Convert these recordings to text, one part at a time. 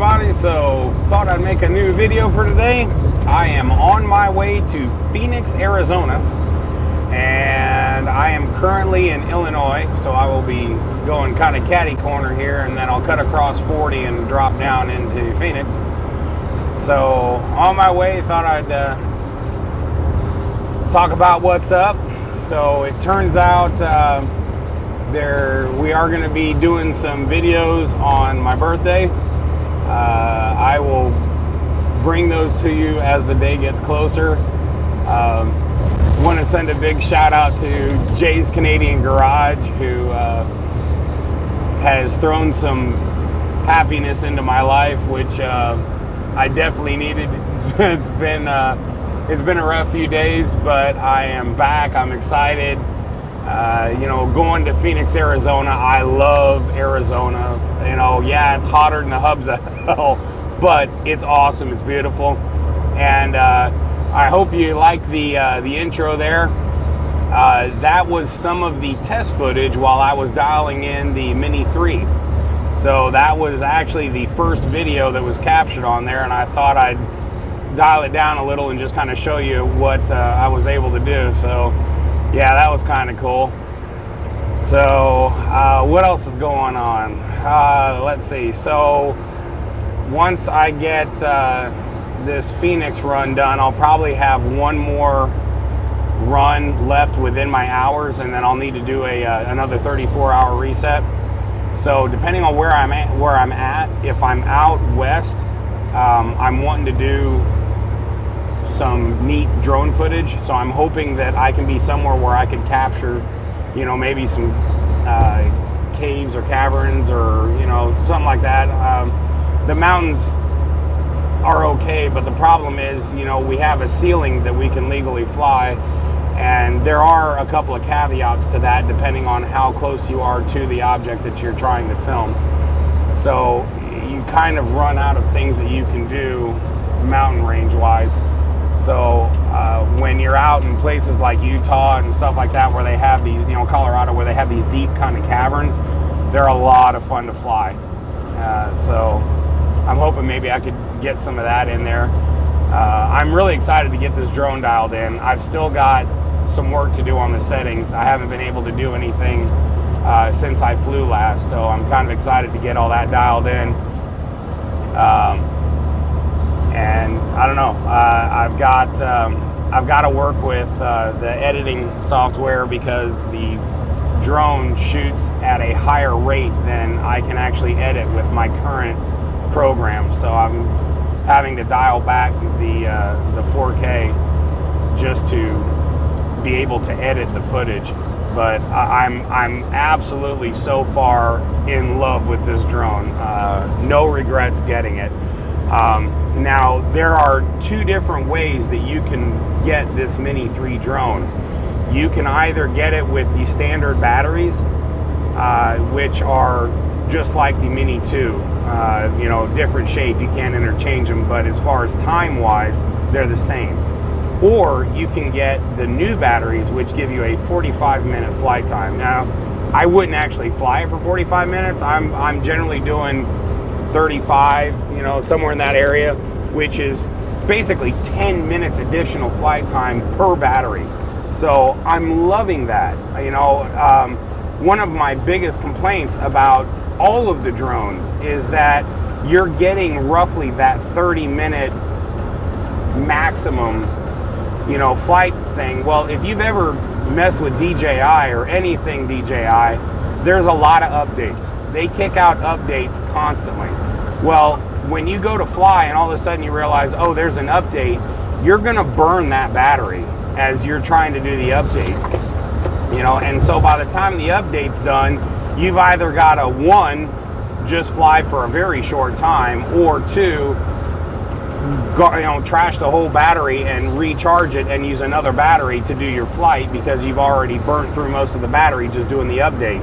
everybody. So thought I'd make a new video for today. I am on my way to Phoenix, Arizona, and I am currently in Illinois, so I will be going kind of catty corner here, and then I'll cut across 40 and drop down into Phoenix. So on my way, thought I'd talk about what's up. So it turns out we are going to be doing some videos on my birthday. I will bring those to you as the day gets closer. Want to send a big shout out to Jay's Canadian Garage, who has thrown some happiness into my life, which I definitely needed. It's been a rough few days, but I am back. I'm excited. Going to Phoenix, Arizona. I love Arizona. Yeah, it's hotter than the hubs of hell, but it's awesome. It's beautiful, and I hope you like the intro there. That was some of the test footage while I was dialing in the Mini 3. So that was actually the first video that was captured on there, and I thought I'd dial it down a little and just kind of show you what I was able to do. So yeah, that was kind of cool. So what else is going on? Let's see. So once I get this Phoenix run done, I'll probably have one more run left within my hours, and then I'll need to do another 34-hour reset. So depending on where I'm at, if I'm out west, I'm wanting to do some neat drone footage. So I'm hoping that I can be somewhere where I can capture, maybe some caves or caverns or something like that. The mountains are okay, but the problem is, we have a ceiling that we can legally fly, and there are a couple of caveats to that depending on how close you are to the object that you're trying to film. So you kind of run out of things that you can do mountain range wise. So when you're out in places like Utah and stuff like that, where they have these, Colorado, where they have these deep kind of caverns, they're a lot of fun to fly. So I'm hoping maybe I could get some of that in there. I'm really excited to get this drone dialed in. I've still got some work to do on the settings. I haven't been able to do anything since I flew last, so I'm kind of excited to get all that dialed in. And I don't know. I've got to work with the editing software, because the drone shoots at a higher rate than I can actually edit with my current program. So I'm having to dial back the 4K just to be able to edit the footage. But I'm absolutely so far in love with this drone. No regrets getting it. Now, there are two different ways that you can get this Mini 3 drone. You can either get it with the standard batteries, which are just like the Mini 2, different shape. You can't interchange them, but as far as time-wise, they're the same. Or you can get the new batteries, which give you a 45-minute flight time. Now, I wouldn't actually fly it for 45 minutes. I'm generally doing 35, somewhere in that area, which is basically 10 minutes additional flight time per battery. So I'm loving that. One of my biggest complaints about all of the drones is that you're getting roughly that 30-minute maximum, flight thing. Well, if you've ever messed with DJI or anything DJI, there's a lot of updates. They kick out updates constantly. Well, when you go to fly and all of a sudden you realize, oh, there's an update, you're going to burn that battery as you're trying to do the update. And so by the time the update's done, you've either got to, one, just fly for a very short time, or two, trash the whole battery and recharge it and use another battery to do your flight, because you've already burnt through most of the battery just doing the update.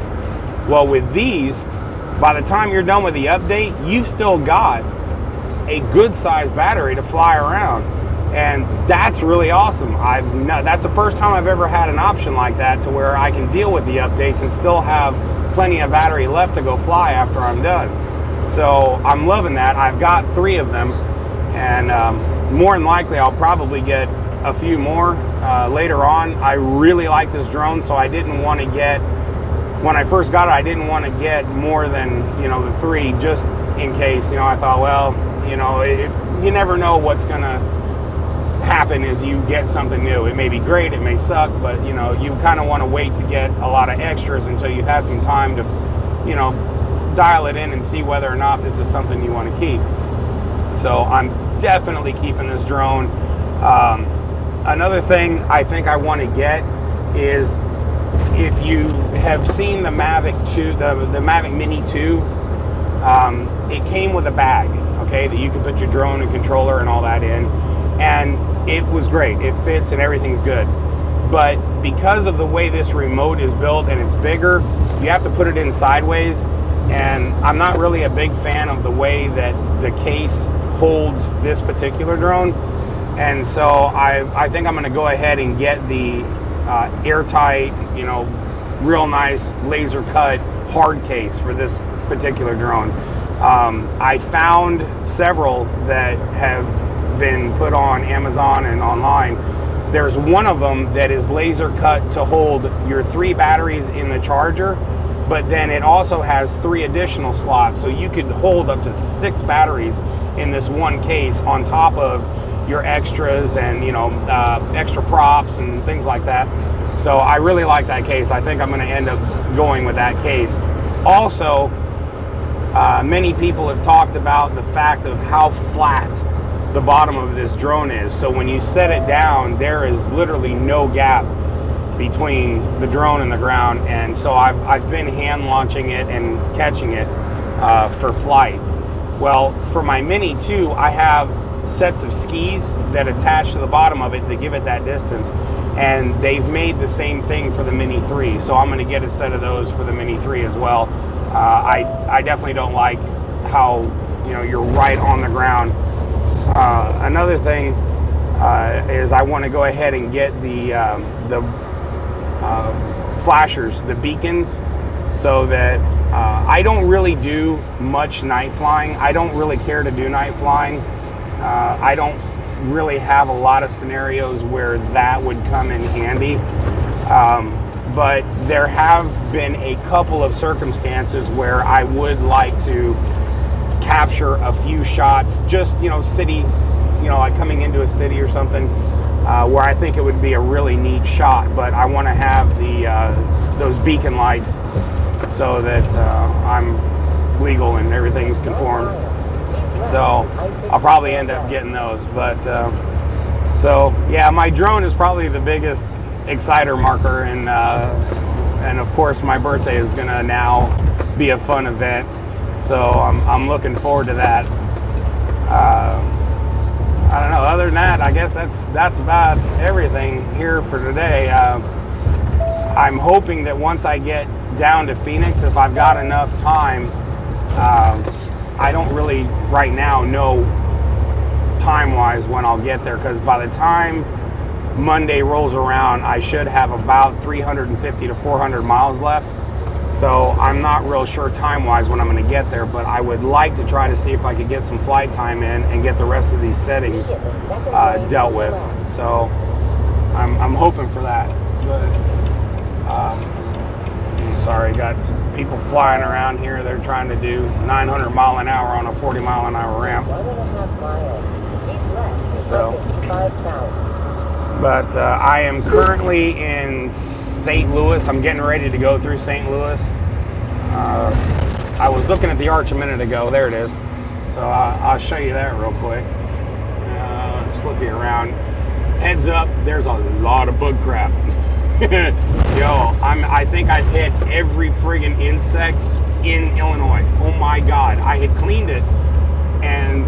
Well, with these, by the time you're done with the update, you've still got a good sized battery to fly around, and that's really awesome. That's the first time I've ever had an option like that, to where I can deal with the updates and still have plenty of battery left to go fly after I'm done. So I'm loving that. I've got 3 of them, and more than likely I'll probably get a few more later on. I really like this drone, so I didn't want to get, when I first got it, I didn't want to get more than, you know, the 3 just in case. You know, I thought, well, you know, you never know what's going to happen as you get something new. It may be great, it may suck, but, you know, you kind of want to wait to get a lot of extras until you've had some time to, you know, dial it in and see whether or not this is something you want to keep. So I'm definitely keeping this drone. Another thing I think I want to get is, if you have seen the Mavic 2, the Mavic Mini 2, it came with a bag, okay, that you can put your drone and controller and all that in, and it was great. It fits and everything's good. But because of the way this remote is built and it's bigger, you have to put it in sideways, and I'm not really a big fan of the way that the case holds this particular drone. And so I think I'm going to go ahead and get the airtight, you know, real nice laser cut hard case for this particular drone. I found several that have been put on Amazon and online. There's one of them that is laser cut to hold your 3 batteries in the charger, but then it also has 3 additional slots, so you could hold up to 6 batteries in this one case on top of your extras and, you know, extra props and things like that. So I really like that case. I think I'm going to end up going with that case. Also, many people have talked about the fact of how flat the bottom of this drone is. So when you set it down, there is literally no gap between the drone and the ground. And so I've been hand launching it and catching it for flight. Well, for my Mini 2, I have sets of skis that attach to the bottom of it to give it that distance, and they've made the same thing for the Mini 3, so I'm going to get a set of those for the Mini 3 as well. I definitely don't like how, you know, you're right on the ground. Another thing is I want to go ahead and get the flashers, the beacons, so that I don't really do much night flying. I don't really care to do night flying. I don't really have a lot of scenarios where that would come in handy. But there have been a couple of circumstances where I would like to capture a few shots, just, you know, city, you know, like coming into a city or something, where I think it would be a really neat shot. But I want to have those beacon lights so that I'm legal and everything's conformed. So I'll probably end up getting those. But so yeah, my drone is probably the biggest exciter marker, and of course my birthday is gonna now be a fun event, so I'm looking forward to that. I don't know, other than that, I guess that's about everything here for today. I'm hoping that once I get down to Phoenix, if I've got enough time, I don't really right now know time-wise when I'll get there, because by the time Monday rolls around, I should have about 350 to 400 miles left. So I'm not real sure time-wise when I'm going to get there, but I would like to try to see if I could get some flight time in and get the rest of these settings dealt with. So I'm hoping for that. But I'm sorry, got people flying around here. They're trying to do 900 mile an hour on a 40 mile an hour ramp. 1.5 miles. Keep left to So, 55 south. But I am currently in St. Louis. I'm getting ready to go through St. Louis. I was looking at the arch a minute ago. There it is. So I'll show you that real quick. Let's flip you around. Heads up, there's a lot of bug crap. Yo, I think I've hit every friggin' insect in Illinois. Oh my God. I had cleaned it, and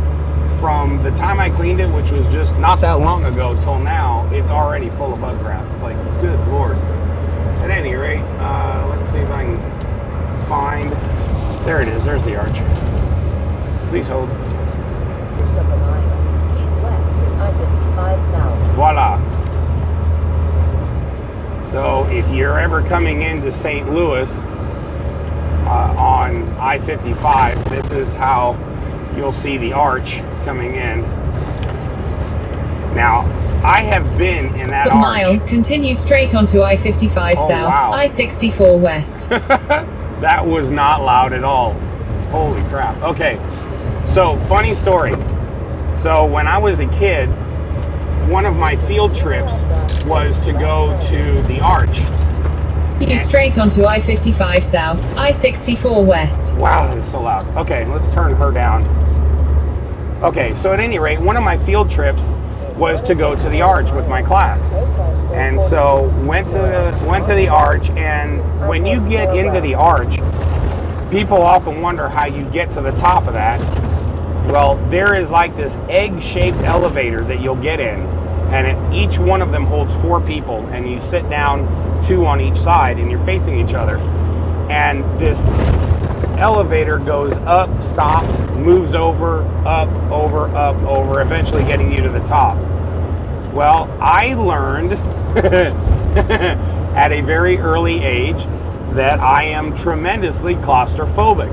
from the time I cleaned it, which was just not that long ago, till now, it's already full of bug crap. It's like, good Lord. At any rate, let's see if I can find, there it is, there's the arch. Please hold. Keep left to I-55 south. Voila. So if you're ever coming into St. Louis, on I-55. This is how you'll see the arch coming in. Now, I have been in that A arch. mile, continue straight onto I-55 Oh, south, wow. I-64 west. That was not loud at all. Holy crap. Okay, so funny story. So when I was a kid, one of my field trips was to go to the arch. You straight onto I-55 south, I-64 west. Wow, that is so loud. Okay, let's turn her down. Okay, so at any rate, one of my field trips was to go to the arch with my class. And so went to the arch, and when you get into the arch, people often wonder how you get to the top of that. Well, there is like this egg-shaped elevator that you'll get in, and each one of them holds 4 people, and you sit down 2 on each side, and you're facing each other. And this elevator goes up, stops, moves over, up, over, eventually getting you to the top. Well, I learned at a very early age that I am tremendously claustrophobic.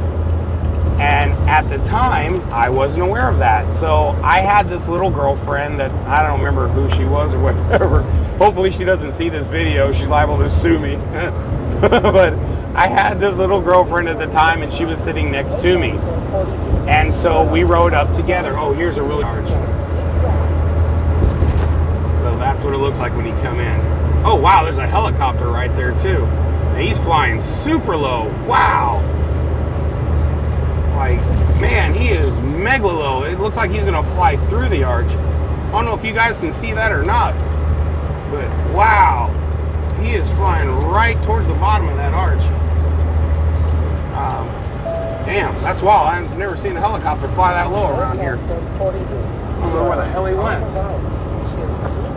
And at the time, I wasn't aware of that. So I had this little girlfriend that I don't remember who she was or whatever. Hopefully she doesn't see this video. She's liable to sue me. But I had this little girlfriend at the time, and she was sitting next to me. And so we rode up together. Oh, here's a really large. So that's what it looks like when you come in. Oh, wow, there's a helicopter right there, too. And he's flying super low. Wow. Like, man, he is mega low. It looks like he's going to fly through the arch. I don't know if you guys can see that or not. But, wow. He is flying right towards the bottom of that arch. Damn, that's wild. I've never seen a helicopter fly that low around here. I don't know where the hell he went.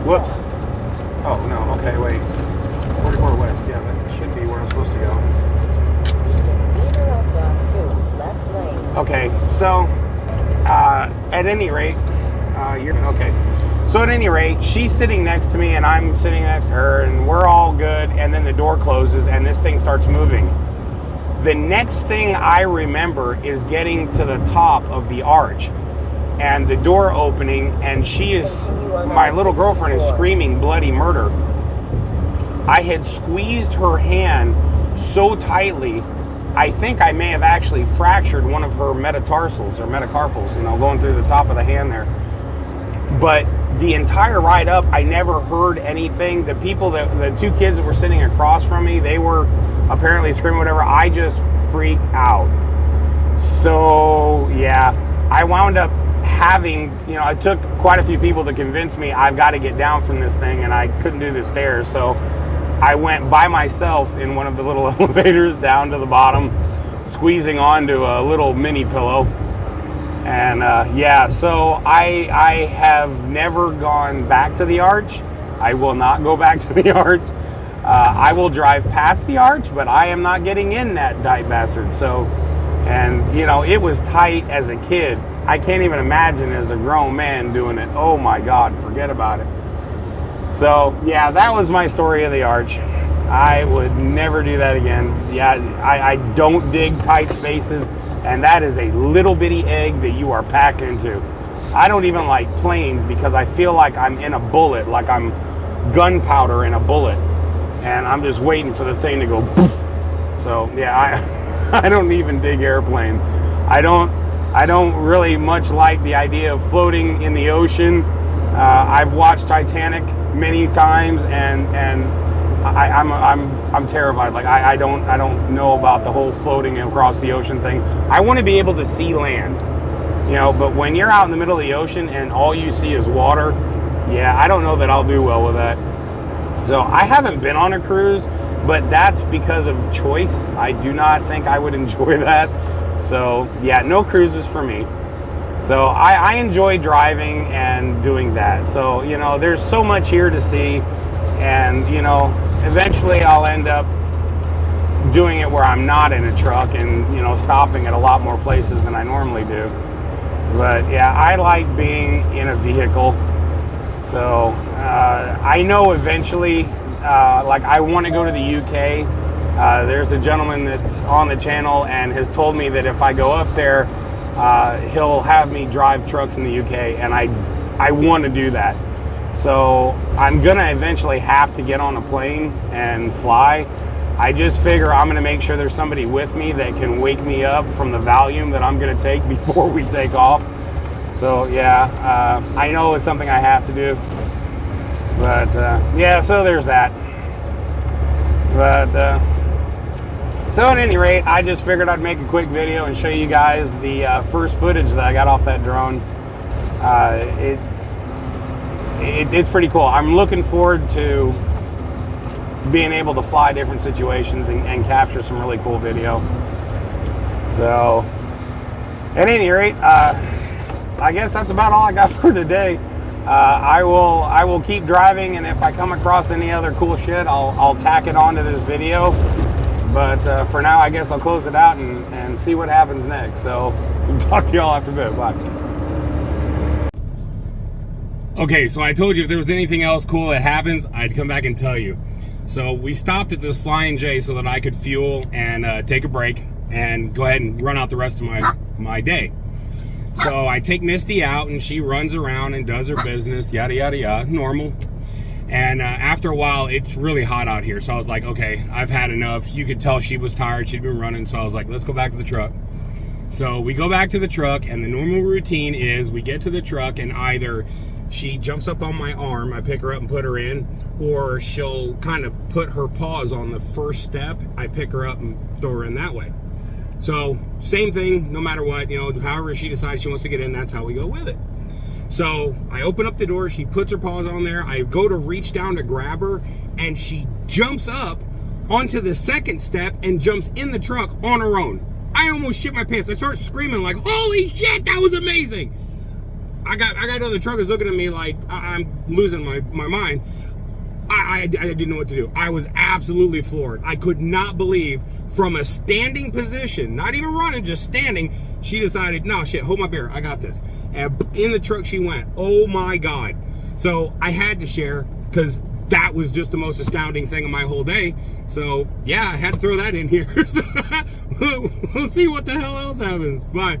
Whoops. Oh, no. Okay, wait. 44 West. Yeah, that should be where I'm supposed to go. Okay, so at any rate, So at any rate, she's sitting next to me and I'm sitting next to her, and we're all good. And then the door closes and this thing starts moving. The next thing I remember is getting to the top of the arch and the door opening, and my little girlfriend is screaming bloody murder. I had squeezed her hand so tightly, I think I may have actually fractured one of her metatarsals or metacarpals, going through the top of the hand there. But the entire ride up, I never heard anything. The 2 kids that were sitting across from me, they were apparently screaming whatever. I just freaked out. So yeah, I wound up having, it took quite a few people to convince me I've got to get down from this thing, and I couldn't do the stairs. So I went by myself in one of the little elevators down to the bottom, squeezing onto a little mini pillow. And yeah, so I have never gone back to the arch. I will not go back to the arch. I will drive past the arch, but I am not getting in that tight bastard. So, and it was tight as a kid. I can't even imagine as a grown man doing it. Oh my God, forget about it. So yeah, that was my story of the arch. I would never do that again. Yeah, I don't dig tight spaces, and that is a little bitty egg that you are packed into. I don't even like planes because I feel like I'm in a bullet, like I'm gunpowder in a bullet, and I'm just waiting for the thing to go poof. So yeah, I don't even dig airplanes. I don't really much like the idea of floating in the ocean. I've watched Titanic many times, and I'm terrified. Like I don't know about the whole floating across the ocean thing. I want to be able to see land, but when you're out in the middle of the ocean and all you see is water, yeah, I don't know that I'll do well with that. So I haven't been on a cruise, but that's because of choice. I do not think I would enjoy that. So yeah, no cruises for me. So I enjoy driving and doing that. So, there's so much here to see, and, eventually I'll end up doing it where I'm not in a truck and, stopping at a lot more places than I normally do. But yeah, I like being in a vehicle. So I know eventually, like I want to go to the UK There's a gentleman that's on the channel and has told me that if I go up there, he'll have me drive trucks in the UK, and I want to do that. So I'm gonna eventually have to get on a plane and fly. I just figure I'm gonna make sure there's somebody with me that can wake me up from the Valium that I'm gonna take before we take off. So yeah, I know it's something I have to do, but yeah, so there's that. But so at any rate, I just figured I'd make a quick video and show you guys the first footage that I got off that drone. It's pretty cool. I'm looking forward to being able to fly different situations and capture some really cool video. So at any rate, I guess that's about all I got for today. I will keep driving, and if I come across any other cool shit, I'll tack it onto this video. But for now, I guess I'll close it out and see what happens next. So talk to y'all after a bit. Bye. Okay, so I told you if there was anything else cool that happens, I'd come back and tell you. So we stopped at this Flying J so that I could fuel and take a break and go ahead and run out the rest of my day. So I take Misty out, and she runs around and does her business, yada, yada, yada, normal. And after a while, it's really hot out here. So I was like, okay, I've had enough. You could tell she was tired. She'd been running. So I was like, let's go back to the truck. So we go back to the truck, and the normal routine is we get to the truck, and either she jumps up on my arm, I pick her up and put her in, or she'll kind of put her paws on the first step, I pick her up and throw her in that way. So same thing, no matter what, you know, however she decides she wants to get in, that's how we go with it. So I open up the door, she puts her paws on there, I go to reach down to grab her, and she jumps up onto the second step and jumps in the truck on her own. I almost shit my pants. I start screaming like, holy shit, that was amazing. I got other truckers looking at me like I'm losing my mind. I didn't know what to do. I was absolutely floored. I could not believe, from a standing position, not even running, just standing, she decided, no, shit, hold my beer, I got this. And in the truck she went. Oh my God. So I had to share, because that was just the most astounding thing of my whole day. So yeah, I had to throw that in here. So we'll see what the hell else happens. Bye.